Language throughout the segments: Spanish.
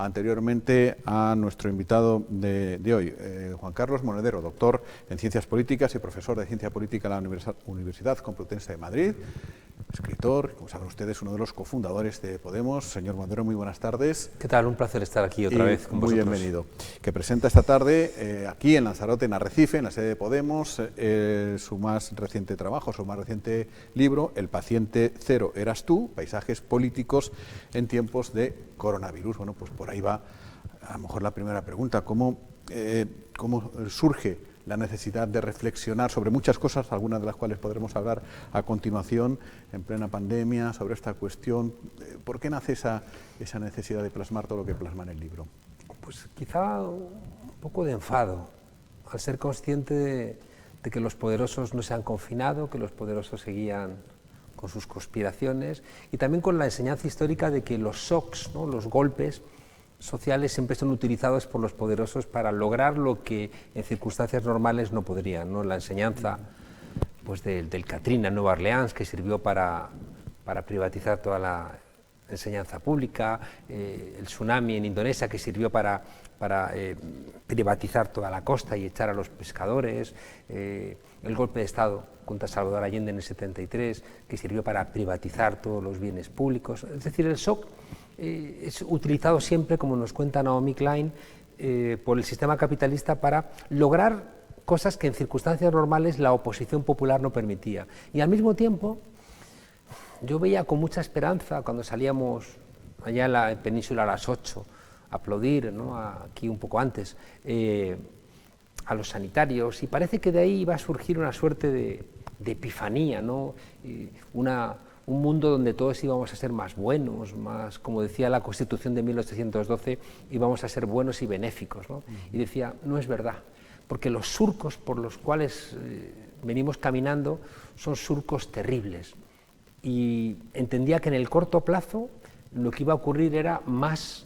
anteriormente a nuestro invitado de hoy, Juan Carlos Monedero, doctor en Ciencias Políticas y profesor de Ciencia Política en la Universidad Complutense de Madrid, escritor, como saben ustedes, uno de los cofundadores de Podemos. Señor Monedero, muy buenas tardes. ¿Qué tal? Un placer estar aquí otra vez con muy vosotros. Muy bienvenido. Que presenta esta tarde, aquí en Lanzarote, en Arrecife, en la sede de Podemos, su más reciente trabajo, su más reciente libro, El paciente cero eras tú, paisajes políticos en tiempos de coronavirus. Bueno, pues por ahí va a lo mejor la primera pregunta. ¿Cómo surge la necesidad de reflexionar sobre muchas cosas, algunas de las cuales podremos hablar a continuación, en plena pandemia, sobre esta cuestión? ¿Por qué nace esa necesidad de plasmar todo lo que plasma en el libro? Pues quizá un poco de enfado, al ser consciente de que los poderosos no se han confinado, que los poderosos seguían con sus conspiraciones, y también con la enseñanza histórica de que los shocks, ¿no?, los golpes sociales siempre son utilizados por los poderosos para lograr lo que en circunstancias normales no podrían, ¿no? La enseñanza pues del Katrina en Nueva Orleans, que sirvió para privatizar toda la enseñanza pública, el tsunami en Indonesia, que sirvió para privatizar toda la costa y echar a los pescadores, el golpe de Estado contra Salvador Allende en el 73, que sirvió para privatizar todos los bienes públicos. Es decir, el shock es utilizado siempre, como nos cuenta Naomi Klein, por el sistema capitalista para lograr cosas que en circunstancias normales la oposición popular no permitía. Y al mismo tiempo, yo veía con mucha esperanza cuando salíamos allá en la península a las 8 a aplaudir, ¿no?, aquí un poco antes, a los sanitarios, y parece que de ahí iba a surgir una suerte de epifanía, ¿no? Un mundo donde todos íbamos a ser más buenos, más, como decía la Constitución de 1812, íbamos a ser buenos y benéficos, ¿no? Y decía, no es verdad, porque los surcos por los cuales venimos caminando son surcos terribles. Y entendía que en el corto plazo lo que iba a ocurrir era más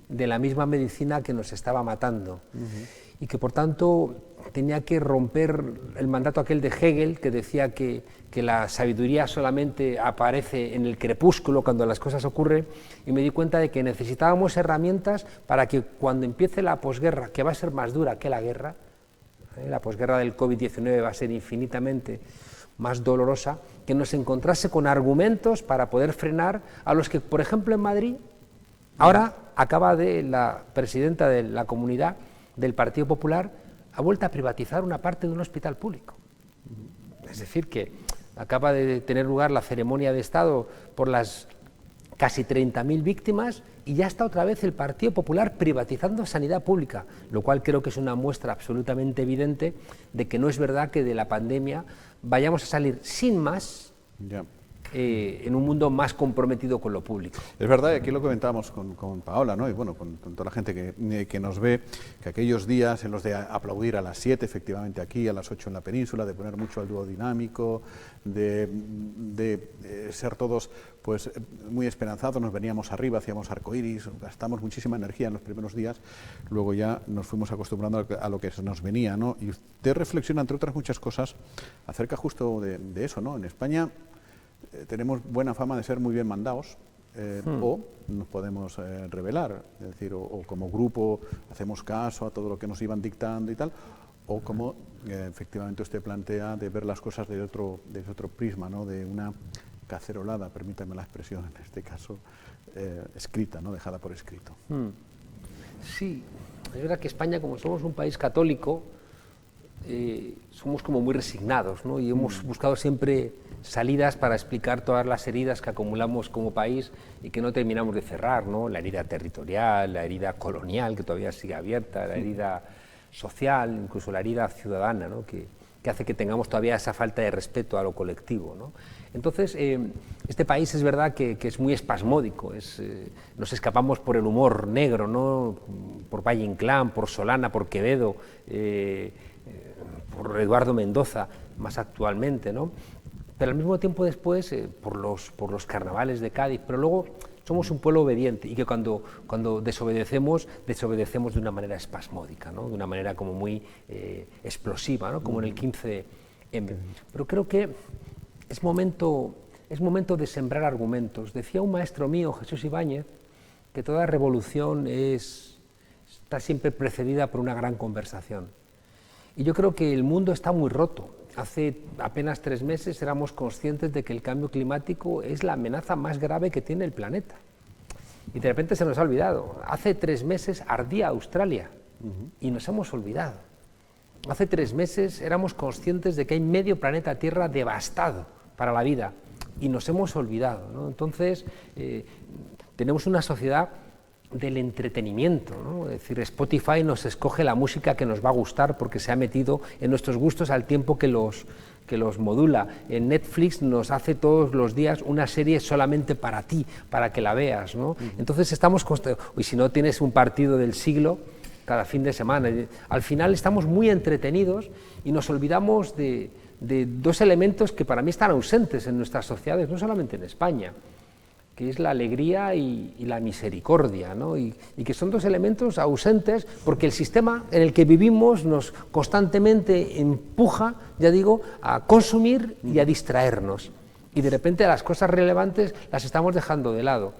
de la misma medicina que nos estaba matando. Y que por tanto tenía que romper el mandato aquel de Hegel, que decía que la sabiduría solamente aparece en el crepúsculo, cuando las cosas ocurren, y me di cuenta de que necesitábamos herramientas para que cuando empiece la posguerra, que va a ser más dura que la guerra, la posguerra del COVID-19 va a ser infinitamente más dolorosa, que nos encontrase con argumentos para poder frenar a los que, por ejemplo, en Madrid, ahora acaba de la presidenta de la comunidad del Partido Popular, ha vuelto a privatizar una parte de un hospital público. Es decir, que acaba de tener lugar la ceremonia de Estado por las casi 30.000 víctimas y ya está otra vez el Partido Popular privatizando sanidad pública, lo cual creo que es una muestra absolutamente evidente de que no es verdad que de la pandemia vayamos a salir sin más, en un mundo más comprometido con lo público. Es verdad, y aquí lo comentábamos con Paola, ¿no?, y bueno, con toda la gente que nos ve, que aquellos días en los de aplaudir a las 7, efectivamente aquí, a las 8 en la península, de poner mucho al dúo dinámico, de ser todos pues muy esperanzados, nos veníamos arriba, hacíamos arcoíris, gastamos muchísima energía en los primeros días, luego ya nos fuimos acostumbrando a lo que nos venía, ¿no? Y usted reflexiona, entre otras muchas cosas, acerca justo de eso, ¿no? En España tenemos buena fama de ser muy bien mandados, o nos podemos rebelar, es decir, o como grupo hacemos caso a todo lo que nos iban dictando y tal, o como efectivamente usted plantea, de ver las cosas desde otro prisma, ¿no?, de una cacerolada, permítame la expresión en este caso, escrita, ¿no?, dejada por escrito. Sí, es verdad que España, como somos un país católico, somos como muy resignados, ¿no?, y hemos buscado siempre salidas para explicar todas las heridas que acumulamos como país y que no terminamos de cerrar, ¿no? La herida territorial, la herida colonial, que todavía sigue abierta, la herida social, incluso la herida ciudadana, ¿no?, que hace que tengamos todavía esa falta de respeto a lo colectivo, ¿no? Entonces, este país es verdad que es muy espasmódico, nos escapamos por el humor negro, ¿no?, por Valle Inclán, por Solana, por Quevedo, por Eduardo Mendoza, más actualmente, ¿no? Pero al mismo tiempo después, por los carnavales de Cádiz, pero luego somos un pueblo obediente y que cuando desobedecemos de una manera espasmódica, ¿no?, de una manera como muy explosiva, ¿no?, como en el 15M. Pero creo que es momento de sembrar argumentos. Decía un maestro mío, Jesús Ibáñez, que toda revolución está siempre precedida por una gran conversación. Y yo creo que el mundo está muy roto. Hace apenas 3 meses éramos conscientes de que el cambio climático es la amenaza más grave que tiene el planeta. Y de repente se nos ha olvidado. Hace 3 meses ardía Australia y nos hemos olvidado. Hace 3 meses éramos conscientes de que hay medio planeta Tierra devastado para la vida y nos hemos olvidado, ¿no? Entonces, tenemos una sociedad del entretenimiento, ¿no? Es decir, Spotify nos escoge la música que nos va a gustar porque se ha metido en nuestros gustos al tiempo que los modula. En Netflix nos hace todos los días una serie solamente para ti, para que la veas, ¿no? Entonces estamos, y si no tienes un partido del siglo cada fin de semana, al final estamos muy entretenidos y nos olvidamos de 2 elementos que para mí están ausentes en nuestras sociedades, no solamente en España, que es la alegría y la misericordia, ¿no? Y que son 2 elementos ausentes porque el sistema en el que vivimos nos constantemente empuja, ya digo, a consumir y a distraernos. Y de repente las cosas relevantes las estamos dejando de lado.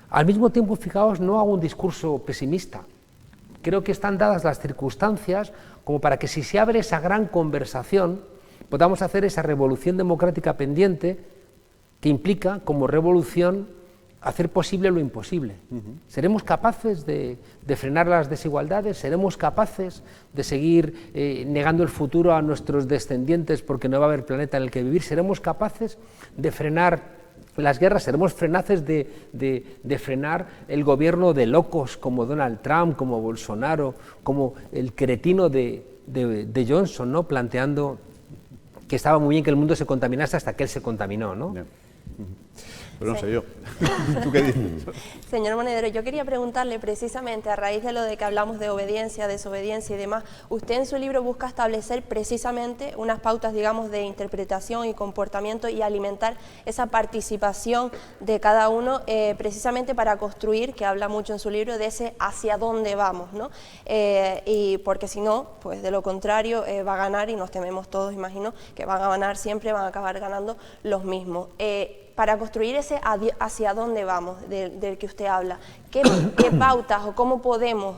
Al mismo tiempo, fijaos, no hago un discurso pesimista. Creo que están dadas las circunstancias como para que si se abre esa gran conversación podamos hacer esa revolución democrática pendiente que implica como revolución hacer posible lo imposible. ¿Seremos capaces de frenar las desigualdades? ¿Seremos capaces de seguir negando el futuro a nuestros descendientes porque no va a haber planeta en el que vivir? ¿Seremos capaces de frenar las guerras? ¿Seremos capaces de frenar el gobierno de locos como Donald Trump, como Bolsonaro, como el cretino de Johnson, ¿no? Planteando que estaba muy bien que el mundo se contaminase hasta que él se contaminó, ¿no? Yeah. Pero no sé yo. ¿Tú qué dices? Señor Monedero, yo quería preguntarle precisamente a raíz de lo de que hablamos de obediencia, desobediencia y demás, usted en su libro busca establecer precisamente unas pautas, digamos, de interpretación y comportamiento y alimentar esa participación de cada uno precisamente para construir, que habla mucho en su libro, de ese hacia dónde vamos, ¿no? Y porque si no, pues de lo contrario va a ganar, y nos tememos todos, imagino, que van a ganar siempre, van a acabar ganando los mismos. Para construir ese hacia dónde vamos del que usted habla, ¿qué pautas o cómo podemos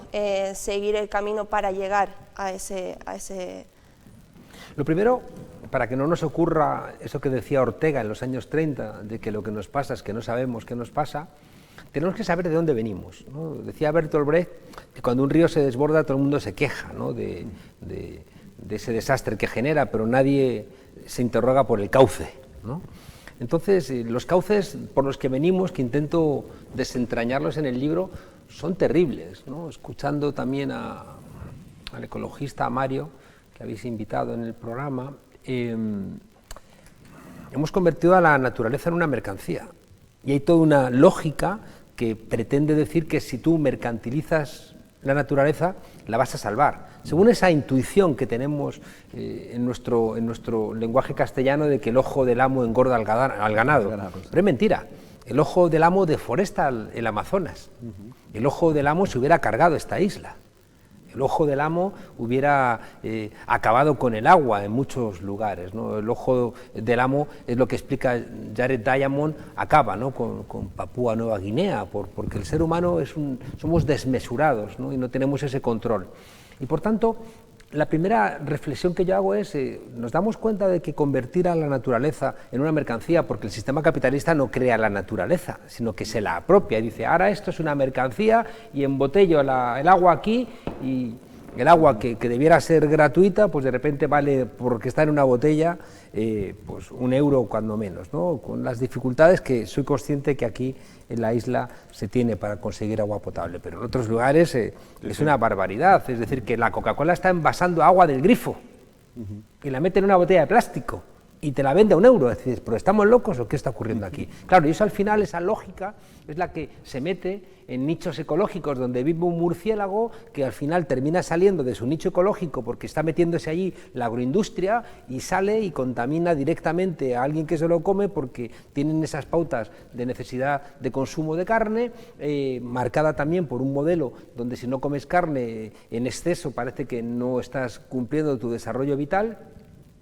seguir el camino para llegar a ese...? Lo primero, para que no nos ocurra eso que decía Ortega en los años 30, de que lo que nos pasa es que no sabemos qué nos pasa, tenemos que saber de dónde venimos, ¿no? Decía Bertolt Brecht que cuando un río se desborda todo el mundo se queja, ¿no? de ese desastre que genera, pero nadie se interroga por el cauce, ¿no? Entonces, los cauces por los que venimos, que intento desentrañarlos en el libro, son terribles, ¿no? Escuchando también al ecologista Mario, que habéis invitado en el programa, hemos convertido a la naturaleza en una mercancía. Y hay toda una lógica que pretende decir que si tú mercantilizas la naturaleza, la vas a salvar. Según esa intuición que tenemos en nuestro lenguaje castellano de que el ojo del amo engorda al ganado. Pero es mentira. El ojo del amo deforesta el Amazonas. El ojo del amo se hubiera cargado esta isla. El ojo del amo hubiera acabado con el agua en muchos lugares, ¿no? El ojo del amo es lo que explica Jared Diamond, acaba, ¿no? con Papúa Nueva Guinea, porque el ser humano somos desmesurados, ¿no? Y no tenemos ese control. Y por tanto, la primera reflexión que yo hago es, nos damos cuenta de que convertir a la naturaleza en una mercancía, porque el sistema capitalista no crea la naturaleza, sino que se la apropia y dice, ahora esto es una mercancía y embotello el agua aquí, y el agua que debiera ser gratuita, pues de repente vale, porque está en una botella, pues €1 cuando menos, ¿no? Con las dificultades que soy consciente que aquí en la isla se tiene para conseguir agua potable, pero en otros lugares es una barbaridad, es decir, que la Coca-Cola está envasando agua del grifo y la mete en una botella de plástico y te la vende a €1, es decir, ¿pero estamos locos o qué está ocurriendo aquí? Claro, y eso al final, esa lógica es la que se mete en nichos ecológicos donde vive un murciélago que al final termina saliendo de su nicho ecológico porque está metiéndose allí la agroindustria y sale y contamina directamente a alguien que se lo come porque tienen esas pautas de necesidad de consumo de carne, marcada también por un modelo donde si no comes carne en exceso parece que no estás cumpliendo tu desarrollo vital.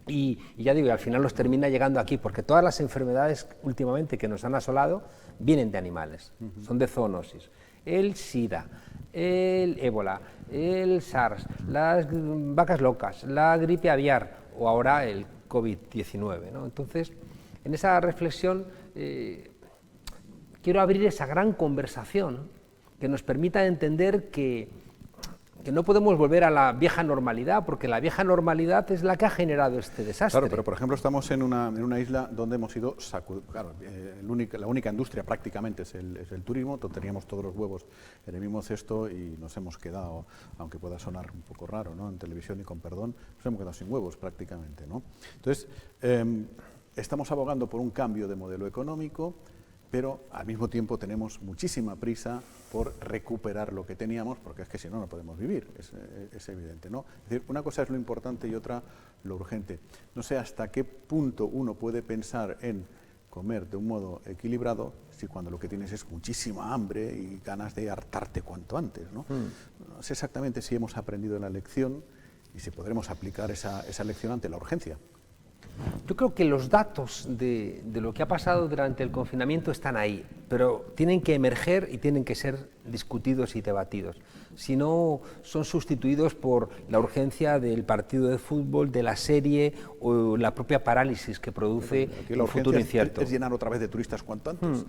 Y ya digo, al final nos termina llegando aquí, porque todas las enfermedades últimamente que nos han asolado vienen de animales, son de zoonosis. el SIDA, el ébola, el SARS, las vacas locas, la gripe aviar o ahora el COVID-19, ¿no? Entonces, en esa reflexión quiero abrir esa gran conversación que nos permita entender que no podemos volver a la vieja normalidad, porque la vieja normalidad es la que ha generado este desastre. Claro, pero por ejemplo estamos en una isla donde hemos ido claro, la única industria prácticamente es el turismo, teníamos todos los huevos en el mismo cesto y nos hemos quedado, aunque pueda sonar un poco raro, ¿no?, en televisión y con perdón, nos hemos quedado sin huevos prácticamente, ¿no? Entonces, estamos abogando por un cambio de modelo económico, pero al mismo tiempo tenemos muchísima prisa por recuperar lo que teníamos, porque es que si no, no podemos vivir, es evidente, ¿no? Es decir, una cosa es lo importante y otra lo urgente. No sé hasta qué punto uno puede pensar en comer de un modo equilibrado si cuando lo que tienes es muchísima hambre y ganas de hartarte cuanto antes, ¿no? No sé exactamente si hemos aprendido la lección y si podremos aplicar esa lección ante la urgencia. Yo creo que los datos de lo que ha pasado durante el confinamiento están ahí, pero tienen que emerger y tienen que ser discutidos y debatidos. Si no, son sustituidos por la urgencia del partido de fútbol, de la serie o la propia parálisis que produce el futuro incierto. Es llenar otra vez de turistas cuanto antes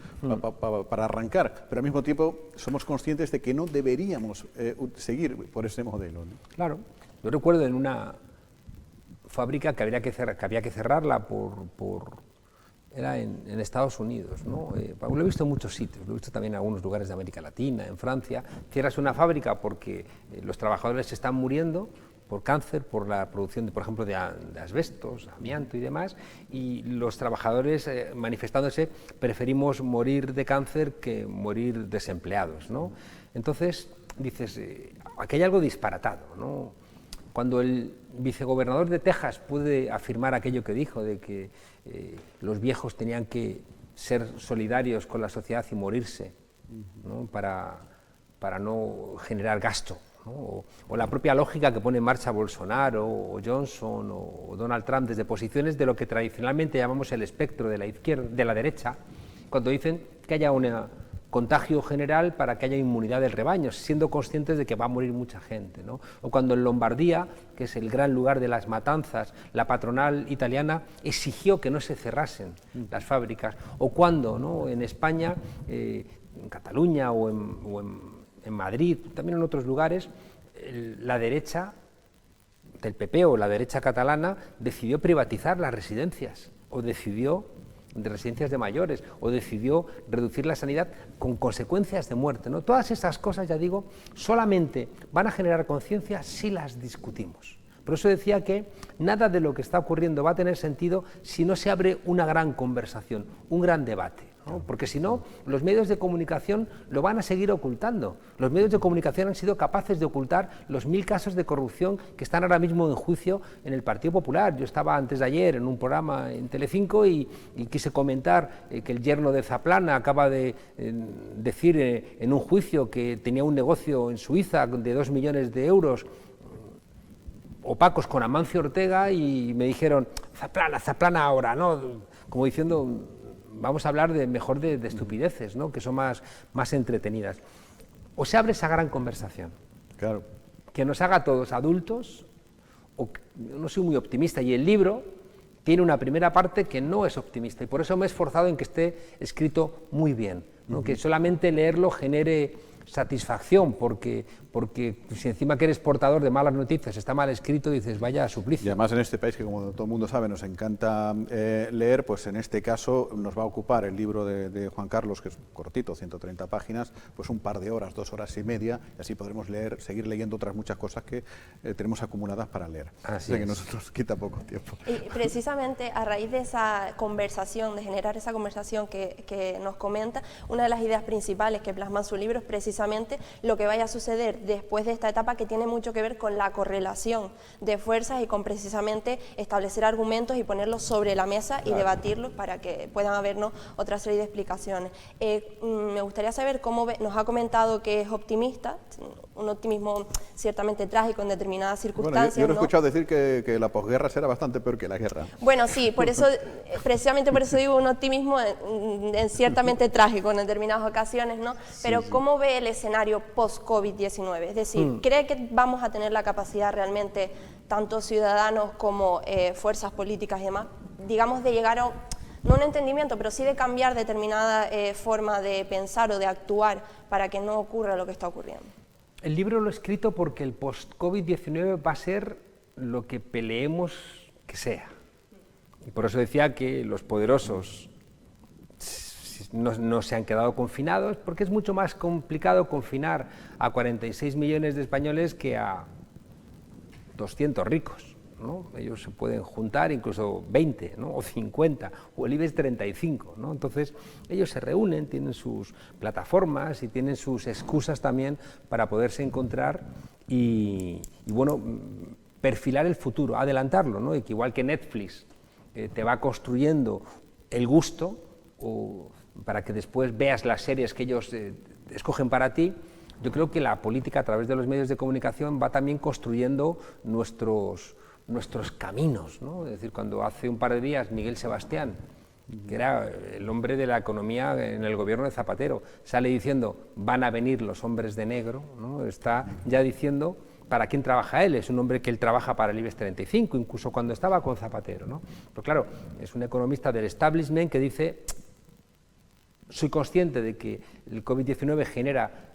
para arrancar, pero al mismo tiempo somos conscientes de que no deberíamos seguir por ese modelo, ¿no? Claro, yo recuerdo en una fábrica que había que cerrarla era en Estados Unidos, ¿no? Lo he visto en muchos sitios, lo he visto también en algunos lugares de América Latina, en Francia. Cierras una fábrica porque los trabajadores se están muriendo por cáncer, por la producción, por ejemplo, de asbestos, amianto y demás, y los trabajadores manifestándose, preferimos morir de cáncer que morir desempleados, ¿no? Entonces, dices, aquí hay algo disparatado, ¿no? Cuando el vicegobernador de Texas puede afirmar aquello que dijo, de que los viejos tenían que ser solidarios con la sociedad y morirse, ¿no?, para no generar gasto, ¿no? O la propia lógica que pone en marcha Bolsonaro o Johnson o Donald Trump desde posiciones de lo que tradicionalmente llamamos el espectro de la izquierda, de la derecha, cuando dicen que haya un contagio general para que haya inmunidad del rebaño, siendo conscientes de que va a morir mucha gente, ¿no? O cuando en Lombardía, que es el gran lugar de las matanzas, la patronal italiana exigió que no se cerrasen las fábricas, o cuando, ¿no?, en España, en Cataluña o en Madrid, también en otros lugares, la derecha del PP o la derecha catalana decidió privatizar las residencias, o decidió de residencias de mayores, o decidió reducir la sanidad con consecuencias de muerte, ¿no? Todas esas cosas, ya digo, solamente van a generar conciencia si las discutimos. Por eso decía que nada de lo que está ocurriendo va a tener sentido si no se abre una gran conversación, un gran debate, ¿no? Porque si no, los medios de comunicación lo van a seguir ocultando. Los medios de comunicación han sido capaces de ocultar los 1000 casos de corrupción que están ahora mismo en juicio en el Partido Popular. Yo estaba antes de ayer en un programa en Telecinco y quise comentar que el yerno de Zaplana acaba de decir en un juicio que tenía un negocio en Suiza de 2 millones de euros opacos con Amancio Ortega, y me dijeron, Zaplana ahora, ¿no? Como diciendo, vamos a hablar mejor de estupideces, ¿no?, que son más entretenidas. O se abre esa gran conversación, claro, que nos haga a todos adultos, o no soy muy optimista, y el libro tiene una primera parte que no es optimista, y por eso me he esforzado en que esté escrito muy bien, ¿no? Que solamente leerlo genere satisfacción, porque si encima que eres portador de malas noticias está mal escrito, dices, vaya suplicio. Y además en este país que, como todo el mundo sabe, nos encanta leer, pues en este caso nos va a ocupar el libro de Juan Carlos, que es cortito, 130 páginas, pues un par de horas, 2 horas y media, y así podremos seguir leyendo otras muchas cosas que tenemos acumuladas para leer. Así es. Que nosotros quita poco tiempo. Y precisamente a raíz de esa conversación, de generar esa conversación que nos comenta, una de las ideas principales que plasma en su libro es precisamente lo que vaya a suceder después de esta etapa, que tiene mucho que ver con la correlación de fuerzas y con precisamente establecer argumentos y ponerlos sobre la mesa y debatirlos para que puedan habernos otra serie de explicaciones. Me gustaría saber cómo nos ha comentado que es optimista, un optimismo ciertamente trágico en determinadas circunstancias. Bueno, yo he escuchado decir que la posguerra será bastante peor que la guerra. Bueno, sí, por eso, precisamente por eso digo un optimismo ciertamente trágico en determinadas ocasiones, ¿no? Pero sí, ¿cómo ve el escenario post-COVID-19? Es decir, ¿cree que vamos a tener la capacidad realmente, tanto ciudadanos como fuerzas políticas y demás, digamos, de llegar a, no un entendimiento, pero sí de cambiar determinada forma de pensar o de actuar para que no ocurra lo que está ocurriendo? El libro lo he escrito porque el post-COVID-19 va a ser lo que peleemos que sea. Y por eso decía que los poderosos no se han quedado confinados, porque es mucho más complicado confinar a 46 millones de españoles que a 200 ricos, ¿no? Ellos se pueden juntar incluso 20, ¿no? O 50, o el IBEX 35, ¿no? Entonces ellos se reúnen, tienen sus plataformas y tienen sus excusas también para poderse encontrar y bueno, perfilar el futuro, adelantarlo, ¿no? Y que igual que Netflix te va construyendo el gusto para que después veas las series que ellos escogen para ti, yo creo que la política a través de los medios de comunicación va también construyendo nuestros caminos, ¿no? Es decir, cuando hace un par de días Miguel Sebastián, que era el hombre de la economía en el gobierno de Zapatero, sale diciendo van a venir los hombres de negro, ¿no? Está ya diciendo para quién trabaja él, es un hombre que él trabaja para el IBEX 35, incluso cuando estaba con Zapatero, ¿no? Pero claro, es un economista del establishment que dice, soy consciente de que el COVID-19 genera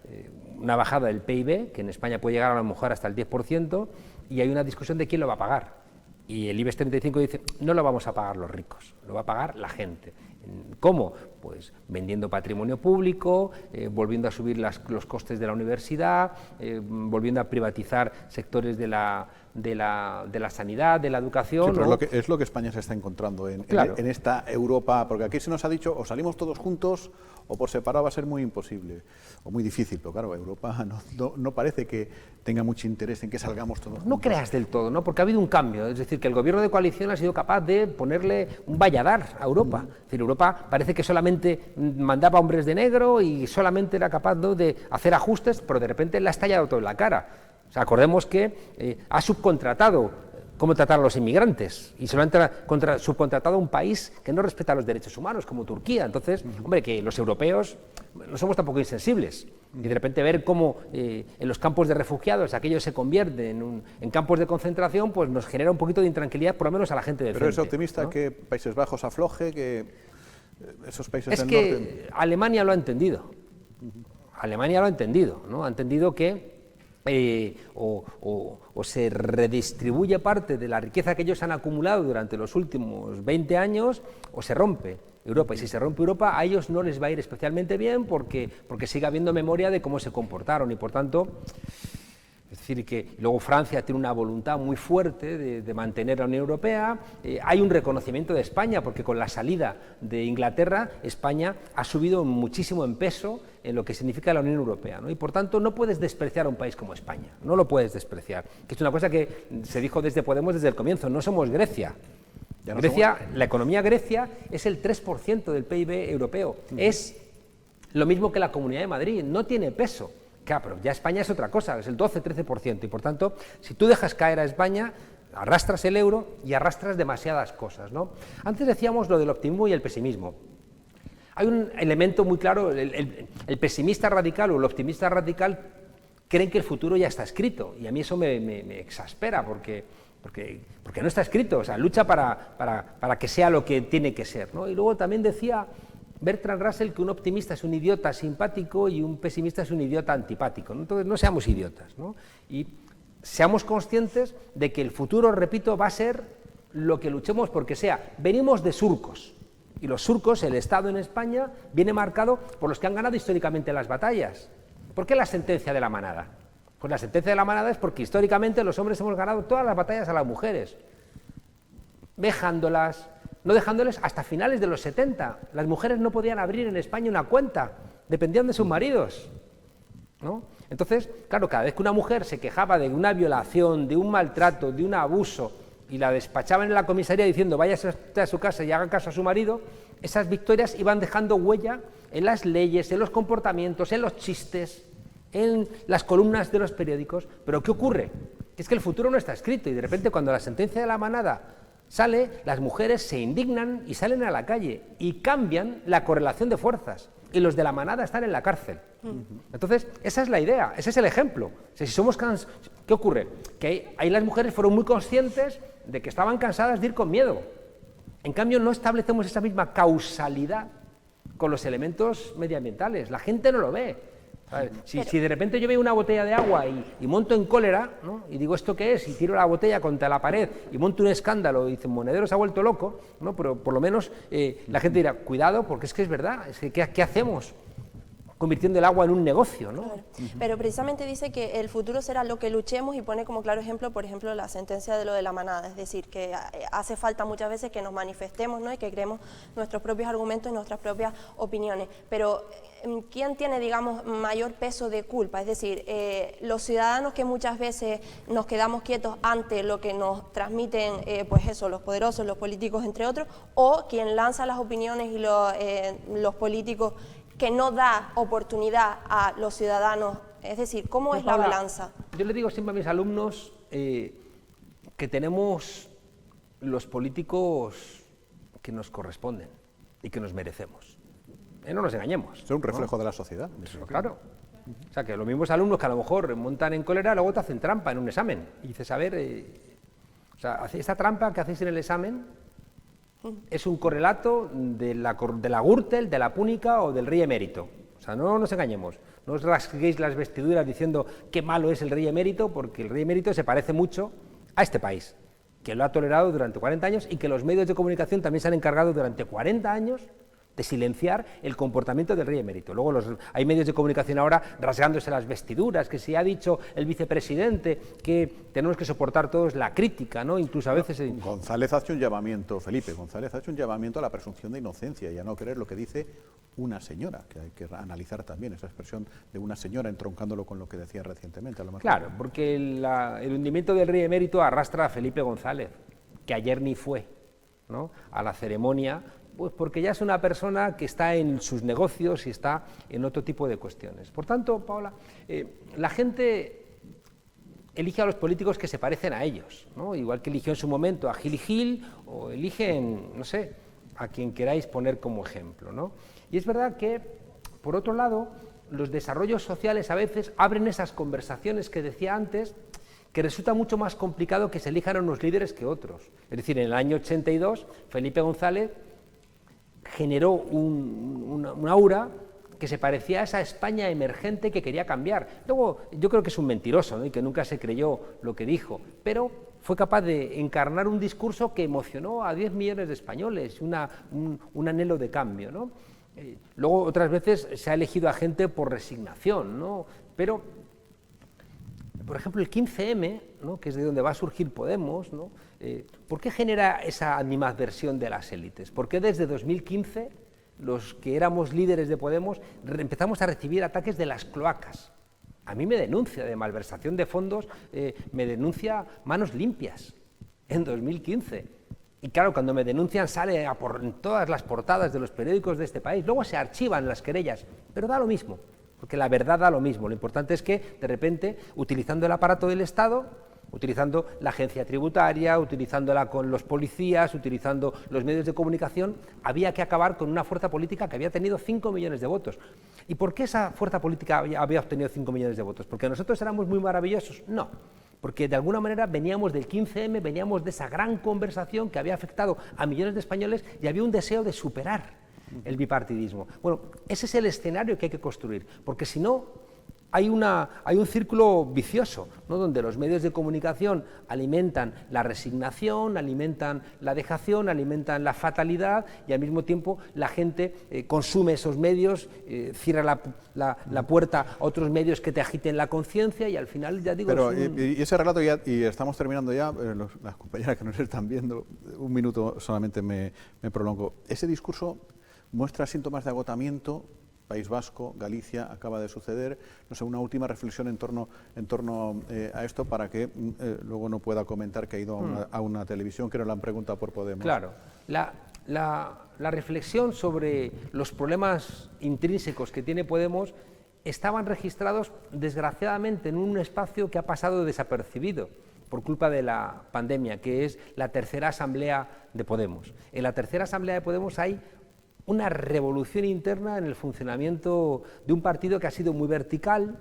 una bajada del PIB, que en España puede llegar a lo mejor hasta el 10%, y hay una discusión de quién lo va a pagar. Y el IBEX 35 dice, no lo vamos a pagar los ricos, lo va a pagar la gente. ¿Cómo? Pues vendiendo patrimonio público, volviendo a subir los costes de la universidad, volviendo a privatizar sectores de la sanidad, de la educación. Sí, pero ¿no? es lo que España se está encontrando en esta Europa, porque aquí se nos ha dicho o salimos todos juntos o por separado va a ser muy imposible o muy difícil, pero claro, Europa no parece que tenga mucho interés en que salgamos todos juntos. No creas del todo, ¿no? Porque ha habido un cambio, es decir, que el gobierno de coalición ha sido capaz de ponerle un valladar a Europa. Es decir, Europa parece que solamente mandaba hombres de negro y solamente era capaz, ¿no?, de hacer ajustes, pero de repente le ha estallado todo en la cara. O sea, acordemos que ha subcontratado cómo tratar a los inmigrantes y se lo han subcontratado a un país que no respeta los derechos humanos, como Turquía. Entonces, hombre, que los europeos no somos tampoco insensibles. Y de repente ver cómo en los campos de refugiados aquellos se convierten en campos de concentración, pues nos genera un poquito de intranquilidad, por lo menos a la gente de frente. Pero es optimista, ¿no?, que Países Bajos afloje, que esos países del norte... Es que Alemania lo ha entendido. Alemania lo ha entendido, ¿no? Ha entendido que o se redistribuye parte de la riqueza que ellos han acumulado durante los últimos 20 años o se rompe Europa. Y si se rompe Europa, a ellos no les va a ir especialmente bien porque sigue habiendo memoria de cómo se comportaron y por tanto... Es decir, que luego Francia tiene una voluntad muy fuerte de mantener la Unión Europea. Hay un reconocimiento de España, porque con la salida de Inglaterra, España ha subido muchísimo en peso en lo que significa la Unión Europea, ¿no? Y por tanto no puedes despreciar a un país como España, no lo puedes despreciar. Que es una cosa que se dijo desde Podemos desde el comienzo, no somos Grecia. Grecia, la economía Grecia es el 3% del PIB europeo, es lo mismo que la Comunidad de Madrid, no tiene peso. Claro, pero ya España es otra cosa, es el 12-13%, y por tanto, si tú dejas caer a España, arrastras el euro y arrastras demasiadas cosas, ¿no? Antes decíamos lo del optimismo y el pesimismo. Hay un elemento muy claro, el pesimista radical o el optimista radical creen que el futuro ya está escrito, y a mí eso me exaspera, porque no está escrito, o sea, lucha para que sea lo que tiene que ser, ¿no? Y luego también decía Bertrand Russell que un optimista es un idiota simpático y un pesimista es un idiota antipático, ¿no? Entonces no seamos idiotas, ¿no? Y seamos conscientes de que el futuro, repito, va a ser lo que luchemos porque sea. Venimos de surcos, y los surcos, el Estado en España, viene marcado por los que han ganado históricamente las batallas. ¿Por qué la sentencia de la manada? Pues la sentencia de la manada es porque históricamente los hombres hemos ganado todas las batallas a las mujeres, vejándolas, no dejándoles hasta finales de los 70. Las mujeres no podían abrir en España una cuenta, dependían de sus maridos, ¿no? Entonces, claro, cada vez que una mujer se quejaba de una violación, de un maltrato, de un abuso, y la despachaban en la comisaría diciendo váyase a su casa y haga caso a su marido, esas victorias iban dejando huella en las leyes, en los comportamientos, en los chistes, en las columnas de los periódicos. Pero ¿qué ocurre? Que es que el futuro no está escrito, y de repente cuando la sentencia de la manada sale, las mujeres se indignan y salen a la calle y cambian la correlación de fuerzas. y los de la manada están en la cárcel. Entonces, esa es la idea, ese es el ejemplo. O sea, si somos ¿qué ocurre? Que ahí las mujeres fueron muy conscientes de que estaban cansadas de ir con miedo. En cambio, no establecemos esa misma causalidad con los elementos medioambientales. La gente no lo ve. Si de repente yo veo una botella de agua y monto en cólera, ¿no? Y digo, ¿esto qué es? Y tiro la botella contra la pared y monto un escándalo y dicen, Monedero se ha vuelto loco, ¿no? Pero por lo menos la gente dirá, cuidado, porque es que es verdad, es que ¿qué hacemos? Convirtiendo el agua en un negocio, ¿no? Claro. Pero precisamente dice que el futuro será lo que luchemos y pone como claro ejemplo, por ejemplo, la sentencia de lo de la manada, es decir, que hace falta muchas veces que nos manifestemos, ¿no? Y que creemos nuestros propios argumentos y nuestras propias opiniones. Pero ¿quién tiene, digamos, mayor peso de culpa? Es decir, los ciudadanos que muchas veces nos quedamos quietos ante lo que nos transmiten, pues eso, los poderosos, los políticos, entre otros, o quien lanza las opiniones y los políticos que no da oportunidad a los ciudadanos, es decir, ¿cómo es la balanza? Yo le digo siempre a mis alumnos que tenemos los políticos que nos corresponden y que nos merecemos. No nos engañemos. Es un reflejo de la sociedad. Eso, claro. O sea, que los mismos alumnos que a lo mejor montan en cólera, luego te hacen trampa en un examen. Y dices, a ver, o sea, esta trampa que hacéis en el examen es un correlato de la Gürtel, de la Púnica o del rey emérito. O sea, no nos engañemos. No os rasguéis las vestiduras diciendo qué malo es el rey emérito, porque el rey emérito se parece mucho a este país, que lo ha tolerado durante 40 años y que los medios de comunicación también se han encargado durante 40 años de silenciar el comportamiento del rey emérito. Luego hay medios de comunicación ahora rasgándose las vestiduras, que si ha dicho el vicepresidente que tenemos que soportar todos la crítica, ¿no? Incluso a veces... González hace un llamamiento, Felipe, González hace un llamamiento a la presunción de inocencia y a no creer lo que dice una señora, que hay que analizar también esa expresión de una señora, entroncándolo con lo que decía recientemente. A lo mejor. Claro, porque el hundimiento del rey emérito arrastra a Felipe González, que ayer ni fue, ¿no?, a la ceremonia. Pues porque ya es una persona que está en sus negocios y está en otro tipo de cuestiones. Por tanto, Paola, la gente elige a los políticos que se parecen a ellos, ¿no? Igual que eligió en su momento a Gil y Gil, o eligen, no sé, a quien queráis poner como ejemplo, ¿no? Y es verdad que, por otro lado, los desarrollos sociales a veces abren esas conversaciones que decía antes, que resulta mucho más complicado que se elijan unos líderes que otros. Es decir, en el año 82, Felipe González generó un aura que se parecía a esa España emergente que quería cambiar. Luego, yo creo que es un mentiroso, ¿no?, y que nunca se creyó lo que dijo, pero fue capaz de encarnar un discurso que emocionó a 10 millones de españoles, un anhelo de cambio, ¿no? Luego, otras veces se ha elegido a gente por resignación, ¿no? Pero, por ejemplo, el 15M, ¿no?, que es de donde va a surgir Podemos, ¿no?, ¿por qué genera esa animadversión de las élites? ¿Por qué desde 2015 los que éramos líderes de Podemos empezamos a recibir ataques de las cloacas? A mí me denuncia de malversación de fondos, me denuncia Manos Limpias en 2015. Y claro, cuando me denuncian sale en todas las portadas de los periódicos de este país, luego se archivan las querellas, pero da lo mismo, porque la verdad da lo mismo. Lo importante es que, de repente, utilizando el aparato del Estado, utilizando la agencia tributaria, utilizándola con los policías, utilizando los medios de comunicación, había que acabar con una fuerza política que había tenido 5 millones de votos. ¿Y por qué esa fuerza política había obtenido 5 millones de votos? ¿Porque nosotros éramos muy maravillosos? No, porque de alguna manera veníamos del 15M, veníamos de esa gran conversación que había afectado a millones de españoles y había un deseo de superar el bipartidismo. Bueno, ese es el escenario que hay que construir, porque si no, hay un círculo vicioso, ¿no?, donde los medios de comunicación alimentan la resignación, alimentan la dejación, alimentan la fatalidad y al mismo tiempo la gente consume esos medios, cierra la puerta a otros medios que te agiten la conciencia y al final, ya digo... Pero y ese relato, y estamos terminando ya, las compañeras que nos están viendo, un minuto solamente me prolongo. Ese discurso muestra síntomas de agotamiento. País Vasco, Galicia, acaba de suceder. No sé, una última reflexión en torno a esto para que luego no pueda comentar que ha ido a una televisión, que no le han preguntado por Podemos. Claro, la reflexión sobre los problemas intrínsecos que tiene Podemos estaban registrados, desgraciadamente, en un espacio que ha pasado desapercibido por culpa de la pandemia, que es la tercera asamblea de Podemos. En la tercera asamblea de Podemos hay una revolución interna en el funcionamiento de un partido que ha sido muy vertical,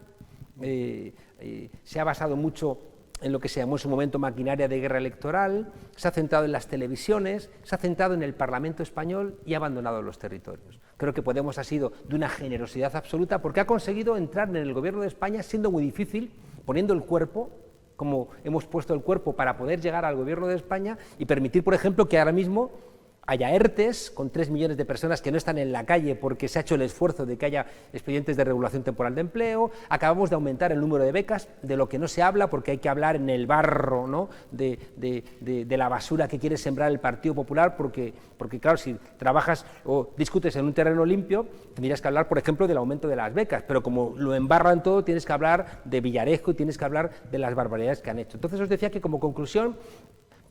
se ha basado mucho en lo que se llamó en su momento maquinaria de guerra electoral, se ha centrado en las televisiones, se ha centrado en el Parlamento español y ha abandonado los territorios. Creo que Podemos ha sido de una generosidad absoluta porque ha conseguido entrar en el gobierno de España siendo muy difícil, poniendo el cuerpo, como hemos puesto el cuerpo para poder llegar al gobierno de España y permitir, por ejemplo, que ahora mismo haya ERTES con 3 millones de personas que no están en la calle porque se ha hecho el esfuerzo de que haya expedientes de regulación temporal de empleo. Acabamos de aumentar el número de becas, de lo que no se habla porque hay que hablar en el barro, ¿no?, de la basura que quiere sembrar el Partido Popular, porque claro, si trabajas o discutes en un terreno limpio, tendrías que hablar, por ejemplo, del aumento de las becas, pero como lo embarran todo, tienes que hablar de Villarejo y tienes que hablar de las barbaridades que han hecho. Entonces os decía que como conclusión,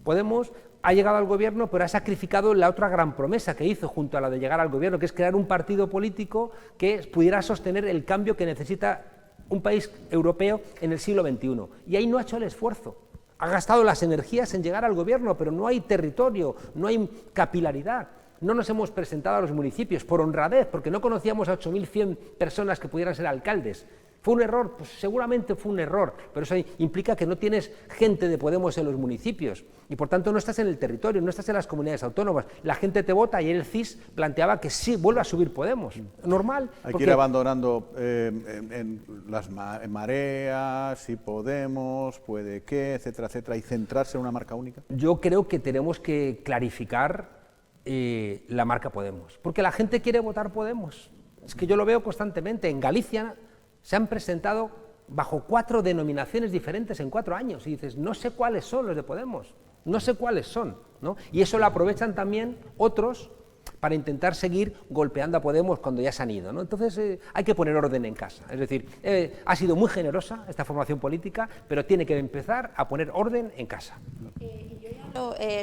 Podemos ha llegado al gobierno, pero ha sacrificado la otra gran promesa que hizo junto a la de llegar al gobierno, que es crear un partido político que pudiera sostener el cambio que necesita un país europeo en el siglo XXI. Y ahí no ha hecho el esfuerzo. Ha gastado las energías en llegar al gobierno, pero no hay territorio, no hay capilaridad. No nos hemos presentado a los municipios por honradez, porque no conocíamos a 8.100 personas que pudieran ser alcaldes. ¿Fue un error? Pues seguramente fue un error, pero eso implica que no tienes gente de Podemos en los municipios y por tanto no estás en el territorio, no estás en las comunidades autónomas. La gente te vota y el CIS planteaba que sí, vuelva a subir Podemos. Normal. Hay que ir abandonando en las mareas, y Podemos, puede que, etcétera, etcétera, y centrarse en una marca única. Yo creo que tenemos que clarificar la marca Podemos, porque la gente quiere votar Podemos. Es que yo lo veo constantemente. En Galicia se han presentado bajo 4 denominaciones diferentes en 4 años y dices, no sé cuáles son los de Podemos, no sé cuáles son, ¿no? Y eso lo aprovechan también otros para intentar seguir golpeando a Podemos cuando ya se han ido, ¿no? Entonces hay que poner orden en casa, es decir, ha sido muy generosa esta formación política, pero tiene que empezar a poner orden en casa.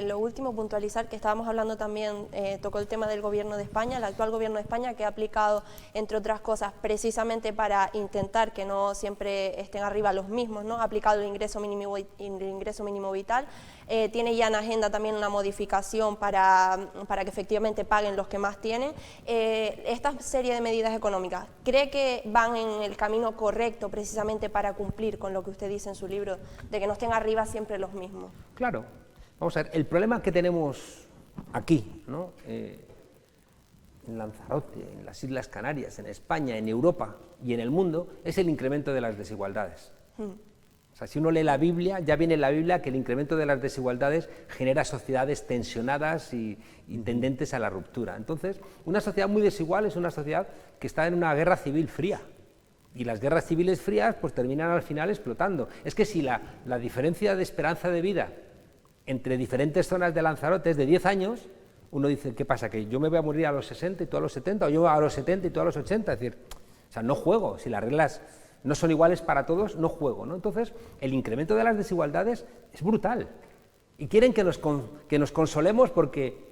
Lo último, puntualizar que estábamos hablando también, tocó el tema del gobierno de España, el actual gobierno de España, que ha aplicado, entre otras cosas, precisamente para intentar que no siempre estén arriba los mismos, ¿no? Ha aplicado el ingreso mínimo vital, tiene ya en agenda también una modificación para que efectivamente paguen los que más tienen. Esta serie de medidas económicas, ¿cree que van en el camino correcto precisamente para cumplir con lo que usted dice en su libro, de que no estén arriba siempre los mismos? Claro. Vamos a ver, el problema que tenemos aquí, ¿no?, en Lanzarote, en las Islas Canarias, en España, en Europa y en el mundo, es el incremento de las desigualdades. O sea, si uno lee la Biblia, ya viene en la Biblia que el incremento de las desigualdades genera sociedades tensionadas y tendentes a la ruptura. Entonces, una sociedad muy desigual es una sociedad que está en una guerra civil fría. Y las guerras civiles frías pues terminan al final explotando. Es que si la diferencia de esperanza de vida entre diferentes zonas de Lanzarote es de 10 años, uno dice, ¿qué pasa? ¿Que yo me voy a morir a los 60 y tú a los 70? ¿O yo a los 70 y tú a los 80? Es decir, o sea, no juego. Si las reglas no son iguales para todos, no juego, ¿no? Entonces, el incremento de las desigualdades es brutal. Y quieren que nos consolemos porque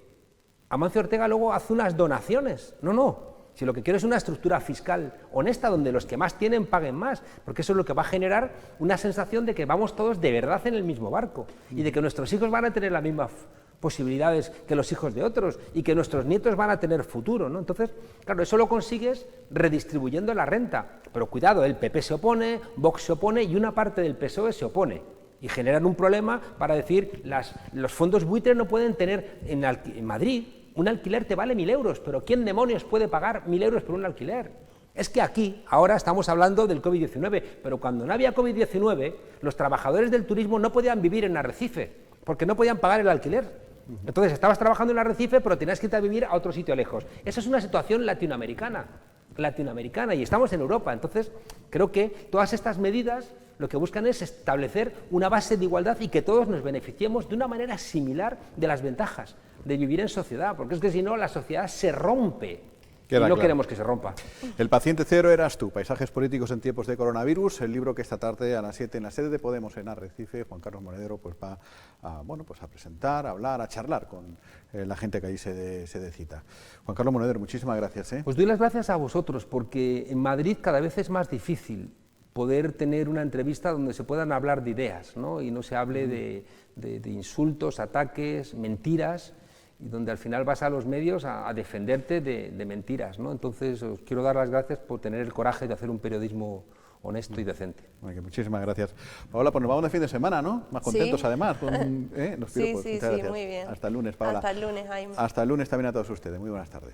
Amancio Ortega luego hace unas donaciones. No, no. Si lo que quiero es una estructura fiscal honesta donde los que más tienen paguen más, porque eso es lo que va a generar una sensación de que vamos todos de verdad en el mismo barco y de que nuestros hijos van a tener las mismas posibilidades que los hijos de otros y que nuestros nietos van a tener futuro, ¿no? Entonces, claro, eso lo consigues redistribuyendo la renta, pero cuidado, el PP se opone, Vox se opone y una parte del PSOE se opone y generan un problema para decir los fondos buitre no pueden tener en Madrid. Un alquiler te vale 1.000 euros, pero ¿quién demonios puede pagar 1.000 euros por un alquiler? Es que aquí, ahora estamos hablando del COVID-19, pero cuando no había COVID-19, los trabajadores del turismo no podían vivir en Arrecife, porque no podían pagar el alquiler. Entonces estabas trabajando en Arrecife, pero tenías que irte a vivir a otro sitio lejos. Esa es una situación latinoamericana, y estamos en Europa. Entonces, creo que todas estas medidas lo que buscan es establecer una base de igualdad y que todos nos beneficiemos de una manera similar de las ventajas de vivir en sociedad, porque es que si no la sociedad se rompe. Y no queremos que se rompa. El paciente cero eras tú, Paisajes políticos en tiempos de coronavirus, el libro que esta tarde a las 7 en la sede de Podemos en Arrecife, Juan Carlos Monedero pues va a presentar, a hablar, a charlar con la gente que ahí se dé cita. Juan Carlos Monedero, muchísimas gracias. Pues doy las gracias a vosotros, porque en Madrid cada vez es más difícil poder tener una entrevista donde se puedan hablar de ideas, ¿no? Y no se hable de insultos, ataques, mentiras. y donde al final vas a los medios a defenderte de mentiras, ¿no? Entonces os quiero dar las gracias por tener el coraje de hacer un periodismo honesto y decente. Bueno, muchísimas gracias. Paola, pues nos vamos de fin de semana, ¿no? Más contentos además con los piropos. Sí, Muchas gracias. muy bien. Hasta el lunes, Paola. Hasta el lunes, Jaime. Hasta el lunes también a todos ustedes. Muy buenas tardes.